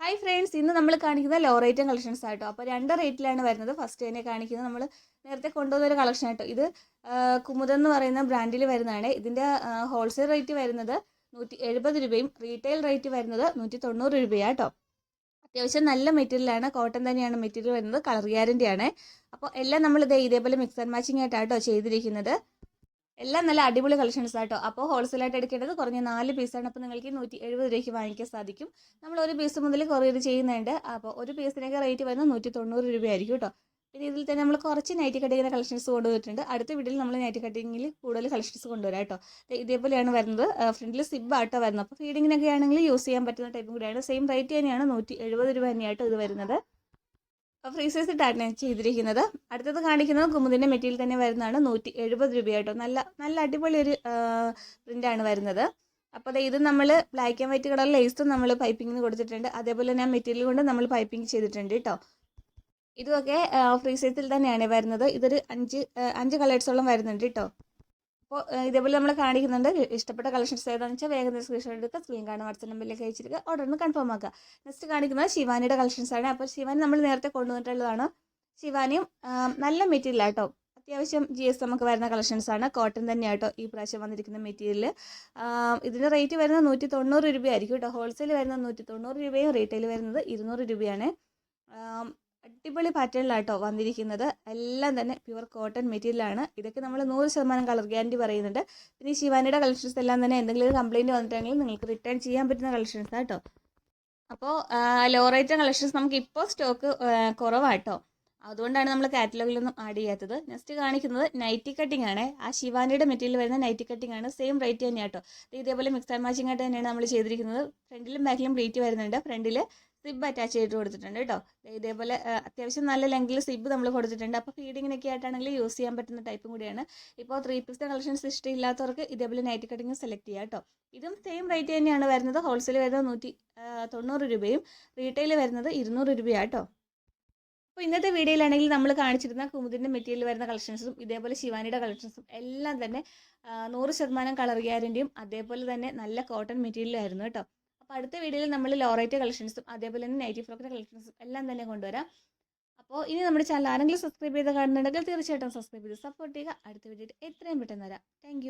Hi friends, ഇന്ന് നമ്മൾ കാണിക്കുന്നത് ലോ റേറ്റ് കളക്ഷൻസ് ആട്ടോ. അപ്പോൾ രണ്ട് റേറ്റിലാണ് വരുന്നത്. ഫസ്റ്റ് തന്നെ കാണിക്കുന്നത് നമ്മൾ നേരത്തെ കൊണ്ടുവന്നൊരു കളക്ഷൻ ആട്ടോ. ഇത് കുമുദം എന്ന് പറയുന്ന ബ്രാൻഡിൽ വരുന്നതാണ്. ഇതിൻ്റെ ഹോൾസെയിൽ റേറ്റ് വരുന്നത് 170 രൂപയും റീറ്റെയിൽ റേറ്റ് വരുന്നത് 190 രൂപയാട്ടോ. അത്യാവശ്യം നല്ല മെറ്റീരിയലാണ്, കോട്ടൺ തന്നെയാണ് മെറ്റീരിയൽ വരുന്നത്, കളർ ഗ്യാരണ്ടി ആണ്. അപ്പോൾ എല്ലാം നമ്മൾ ഇതേപോലെ മിക്സ് ആൻഡ് മാച്ചിങ് ആയിട്ടാട്ടോ ചെയ്തിരിക്കുന്നത്. എല്ലാം നല്ല അടിപൊളി കളക്ഷൻസ് ആട്ടോ. അപ്പോൾ ഹോൾസെയിലായിട്ട് എടുക്കേണ്ടത് കുറഞ്ഞ 4 പീസാണ്. അപ്പോൾ നിങ്ങൾക്ക് 170 രൂപയ്ക്ക് വാങ്ങിക്കാൻ സാധിക്കും. നമ്മൾ ഒരു പീസ് മുതൽ കൊറിയർ ചെയ്യുന്നുണ്ട്. അപ്പോൾ ഒരു പീസിനൊക്കെ റേറ്റ് വരുന്നത് 190 രൂപയായിരിക്കും കേട്ടോ. പിന്നെ ഇതിൽ തന്നെ നമ്മൾ കുറച്ച് നൈറ്റി കട്ടിങ്ങിൻ്റെ കളക്ഷൻസ് കൊണ്ടുവന്നിട്ടുണ്ട്. അടുത്ത വീഡിയോയിൽ നമ്മൾ നൈറ്റി കട്ടിങ്ങിൽ കൂടുതൽ കളക്ഷൻസ് കൊണ്ടുവരാം കേട്ടോ. ഇതേപോലെയാണ് വരുന്നത്. ഫ്രണ്ടിൽ സിബ് ആട്ടോ വരുന്നത്. അപ്പോൾ ഫീഡിങ്ങിനൊക്കെ ആണെങ്കിൽ യൂസ് ചെയ്യാൻ പറ്റുന്ന ടൈപ്പും കൂടിയാണ്. സെയിം റേറ്റ് തന്നെയാണ്, 170 രൂപ തന്നെയാട്ടോ ഇത് വരുന്നത്. ഫ്രീ സൈസ് ഇട്ടാണ് ചെയ്തിരിക്കുന്നത്. അടുത്തത് കാണിക്കുന്നത് കുമുദിൻ്റെ മെറ്റീരിയൽ തന്നെ വരുന്നതാണ്. 170 രൂപയായിട്ടോ. നല്ല അടിപൊളി ഒരു പ്രിൻ്റാണ് വരുന്നത്. അപ്പോൾ ഇത് നമ്മൾ ബ്ലാക്ക് ആൻഡ് വൈറ്റ് കളർ ലേസും നമ്മൾ പൈപ്പിങ്ങിന് കൊടുത്തിട്ടുണ്ട്. അതേപോലെ തന്നെ മെറ്റീരിയൽ കൊണ്ട് നമ്മൾ പൈപ്പിംഗ് ചെയ്തിട്ടുണ്ട് കേട്ടോ. ഇതുമൊക്കെ ഫ്രീ സൈസിൽ തന്നെയാണ് വരുന്നത്. ഇതൊരു 5 കളേഴ്സോളം വരുന്നുണ്ട് കേട്ടോ. അപ്പോൾ ഇതേപോലെ നമ്മൾ കാണിക്കുന്നുണ്ട്. ഇഷ്ടപ്പെട്ട കളക്ഷൻസ് ഏതാണെന്ന് വെച്ചാൽ വേഗം സ്ക്രീൻഷോട്ട് എടുക്കുക, സ്ക്രീൻ കാണുന്ന വാട്സ്ആപ്പ് നമ്പറിലേക്ക് അയച്ചിരിക്കുക, ഓർഡർ ഒന്ന് കൺഫേം ആക്കുക. നെക്സ്റ്റ് കാണിക്കുന്നത് ശിവാനിയുടെ കളക്ഷൻസ് ആണ്. അപ്പോൾ ശിവാനി നമ്മൾ നേരത്തെ കൊണ്ടുവന്നിട്ടുള്ളതാണ്. ശിവാനിയും നല്ല മെറ്റീരിയൽ ആട്ടോ. അത്യാവശ്യം GSM ഒക്കെ വരുന്ന കളക്ഷൻസ് ആണ്. കോട്ടൺ തന്നെയാട്ടോ ഈ പ്രാവശ്യം വന്നിരിക്കുന്ന മെറ്റീരിയൽ. ഇതിൻ്റെ റേറ്റ് വരുന്നത് 190 രൂപയായിരിക്കും കേട്ടോ. ഹോൾസെയിൽ വരുന്നത് 190 രൂപയും റീറ്റെയിൽ വരുന്നത് 200 രൂപയാണ്. അടിപൊളി പാറ്റേണിലാട്ടോ വന്നിരിക്കുന്നത്. എല്ലാം തന്നെ പ്യുവർ കോട്ടൺ മെറ്റീരിയലാണ്. ഇതൊക്കെ നമ്മൾ 100% കളർ ഗ്യാരണ്ടി പറയുന്നുണ്ട്. പിന്നെ ഈ ശിവാനിയുടെ കളക്ഷൻസ് എല്ലാം തന്നെ എന്തെങ്കിലും ഒരു കംപ്ലയിൻറ്റ് വന്നിട്ടുണ്ടെങ്കിൽ നിങ്ങൾക്ക് റിട്ടേൺ ചെയ്യാൻ പറ്റുന്ന കളക്ഷൻസ് ആട്ടോ. അപ്പോൾ ലോ റേറ്റ് കളക്ഷൻസ് നമുക്ക് ഇപ്പോൾ സ്റ്റോക്ക് കുറവാട്ടോ. അതുകൊണ്ടാണ് നമ്മൾ കാറ്റലോഗിലൊന്നും ആഡ് ചെയ്യാത്തത്. നെക്സ്റ്റ് കാണിക്കുന്നത് നൈറ്റി കട്ടിംഗ് ആണ്. ആ ശിവാനിയുടെ മെറ്റീരിയൽ വരുന്ന നൈറ്റി കട്ടിംഗ് ആണ്. സെയിം റേറ്റ് തന്നെയാട്ടോ. ഇതേപോലെ മിക്സ് ആൻഡ് മാച്ചിങ് ആയിട്ട് തന്നെയാണ് നമ്മൾ ചെയ്തിരിക്കുന്നത്. ഫ്രണ്ടിലും ബാക്കിലും പ്ലീറ്റ് വരുന്നുണ്ട്. ഫ്രണ്ടിൽ സിബ് അറ്റാച്ച് ചെയ്തിട്ട് കൊടുത്തിട്ടുണ്ട് കേട്ടോ. ഇതേപോലെ അത്യാവശ്യം നല്ല ലെങ്കിൽ സിബ് നമ്മൾ കൊടുത്തിട്ടുണ്ട്. അപ്പോൾ ഫീഡിങ്ങിനൊക്കെ ആയിട്ടാണെങ്കിൽ യൂസ് ചെയ്യാൻ പറ്റുന്ന ടൈപ്പും കൂടിയാണ്. ഇപ്പോൾ 3 പീസിൻ്റെ കളക്ഷൻസ് ഇഷ്ടമില്ലാത്തവർക്ക് ഇതേപോലെ നൈറ്റി കട്ടിങ് സെലക്ട് ചെയ്യാം കേട്ടോ. ഇതും സെയിം റേറ്റ് തന്നെയാണ് വരുന്നത്. ഹോൾസെയിൽ വരുന്നത് 190 രൂപയും റീറ്റെയിൽ വരുന്നത് 200 രൂപയാണ് കേട്ടോ. അപ്പോൾ ഇന്നത്തെ വീഡിയോയിലാണെങ്കിൽ നമ്മൾ കാണിച്ചിരുന്ന കുമുദിൻ്റെ മെറ്റീരിയൽ വരുന്ന കളക്ഷൻസും ഇതേപോലെ ശിവാനിയുടെ കളക്ഷൻസും എല്ലാം തന്നെ 100% കളർ ഗ്യാരണ്ടിയും അതേപോലെ തന്നെ നല്ല കോട്ടൺ മെറ്റീരിയലും ആയിരുന്നു കേട്ടോ. അപ്പോൾ അടുത്ത വീഡിയോയിൽ നമ്മൾ ലോ റേറ്റ് കളക്ഷൻസും അതേപോലെ തന്നെ നൈറ്റി ഫ്രോക്കിൻ്റെ കളക്ഷൻസും എല്ലാം തന്നെ കൊണ്ടുവരാം. അപ്പോൾ ഇനി നമ്മുടെ ചാനൽ ആരെങ്കിലും സബ്സ്ക്രൈബ് ചെയ്ത് കാണുന്നുണ്ടെങ്കിൽ തീർച്ചയായിട്ടും സബ്സ്ക്രൈബ് ചെയ്ത് സപ്പോർട്ട് ചെയ്യുക. അടുത്ത വീഡിയോയിൽ എത്രയും പെട്ടെന്ന് വരാം. താങ്ക്